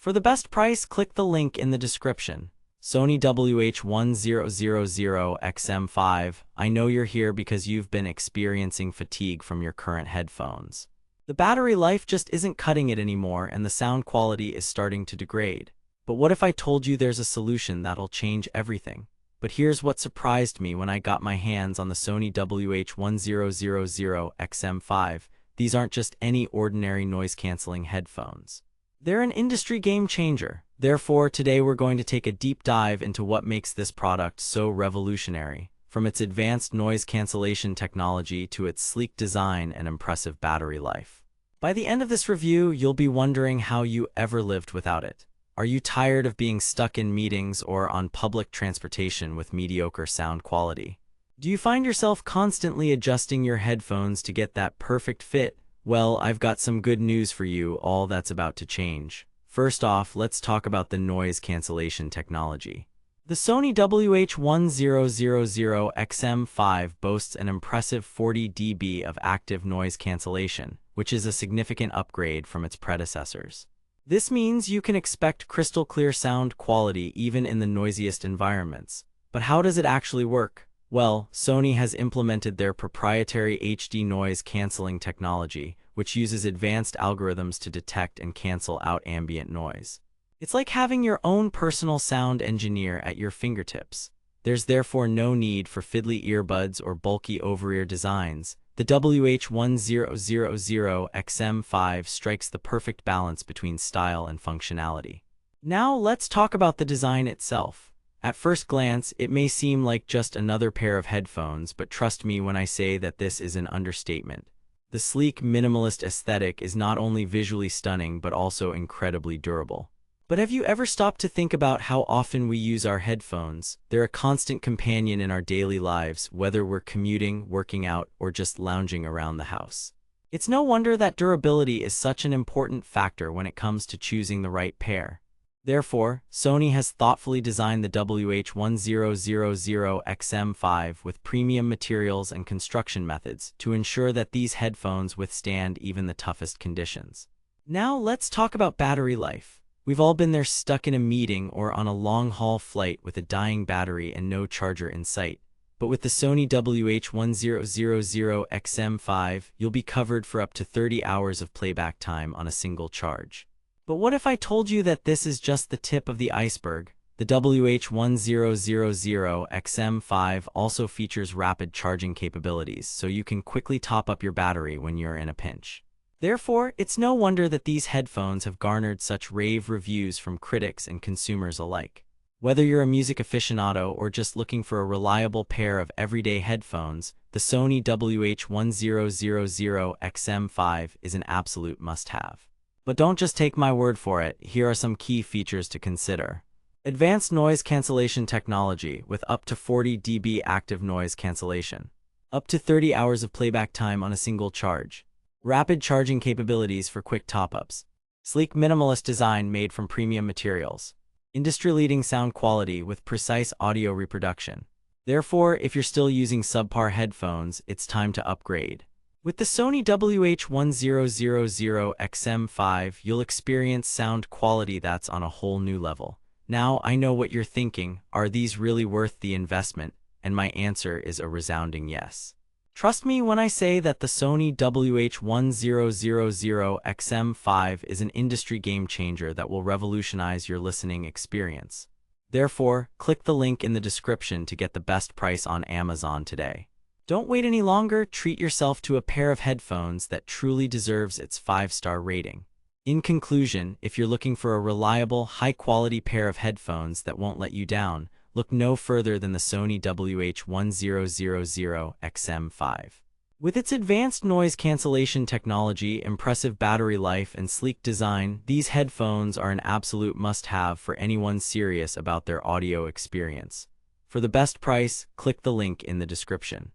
For the best price, click the link in the description. Sony WH-1000XM5, I know you're here because you've been experiencing fatigue from your current headphones. The battery life just isn't cutting it anymore and the sound quality is starting to degrade. But what if I told you there's a solution that'll change everything? But here's what surprised me when I got my hands on the Sony WH-1000XM5. These aren't just any ordinary noise-canceling headphones. They're an industry game changer. Therefore, today we're going to take a deep dive into what makes this product so revolutionary, from its advanced noise cancellation technology to its sleek design and impressive battery life. By the end of this review, you'll be wondering how you ever lived without it. Are you tired of being stuck in meetings or on public transportation with mediocre sound quality? Do you find yourself constantly adjusting your headphones to get that perfect fit? Well, I've got some good news for you. All that's about to change. First off, let's talk about the noise cancellation technology. The Sony WH-1000XM5 boasts an impressive 40 dB of active noise cancellation, which is a significant upgrade from its predecessors. This means you can expect crystal clear sound quality even in the noisiest environments. But how does it actually work? Well, Sony has implemented their proprietary HD noise cancelling technology, which uses advanced algorithms to detect and cancel out ambient noise. It's like having your own personal sound engineer at your fingertips. There's therefore no need for fiddly earbuds or bulky over-ear designs. The WH-1000XM5 strikes the perfect balance between style and functionality. Now let's talk about the design itself. At first glance, it may seem like just another pair of headphones, but trust me when I say that this is an understatement. The sleek, minimalist aesthetic is not only visually stunning, but also incredibly durable. But have you ever stopped to think about how often we use our headphones? They're a constant companion in our daily lives, whether we're commuting, working out, or just lounging around the house. It's no wonder that durability is such an important factor when it comes to choosing the right pair. Therefore, Sony has thoughtfully designed the WH-1000XM5 with premium materials and construction methods to ensure that these headphones withstand even the toughest conditions. Now let's talk about battery life. We've all been there, stuck in a meeting or on a long-haul flight with a dying battery and no charger in sight. But with the Sony WH-1000XM5, you'll be covered for up to 30 hours of playback time on a single charge. But what if I told you that this is just the tip of the iceberg? The WH-1000XM5 also features rapid charging capabilities, so you can quickly top up your battery when you're in a pinch. Therefore, it's no wonder that these headphones have garnered such rave reviews from critics and consumers alike. Whether you're a music aficionado or just looking for a reliable pair of everyday headphones, the Sony WH-1000XM5 is an absolute must-have. But don't just take my word for it. Here are some key features to consider. Advanced noise cancellation technology with up to 40 dB active noise cancellation. Up to 30 hours of playback time on a single charge. Rapid charging capabilities for quick top-ups. Sleek minimalist design made from premium materials. Industry-leading sound quality with precise audio reproduction. Therefore, if you're still using subpar headphones, it's time to upgrade. With the Sony WH-1000XM5, you'll experience sound quality that's on a whole new level. Now, I know what you're thinking, are these really worth the investment? And my answer is a resounding yes. Trust me when I say that the Sony WH-1000XM5 is an industry game changer that will revolutionize your listening experience. Therefore, click the link in the description to get the best price on Amazon today. Don't wait any longer. Treat yourself to a pair of headphones that truly deserves its 5-star rating. In conclusion, if you're looking for a reliable, high-quality pair of headphones that won't let you down, look no further than the Sony WH-1000XM5. With its advanced noise cancellation technology, impressive battery life, and sleek design, these headphones are an absolute must-have for anyone serious about their audio experience. For the best price, click the link in the description.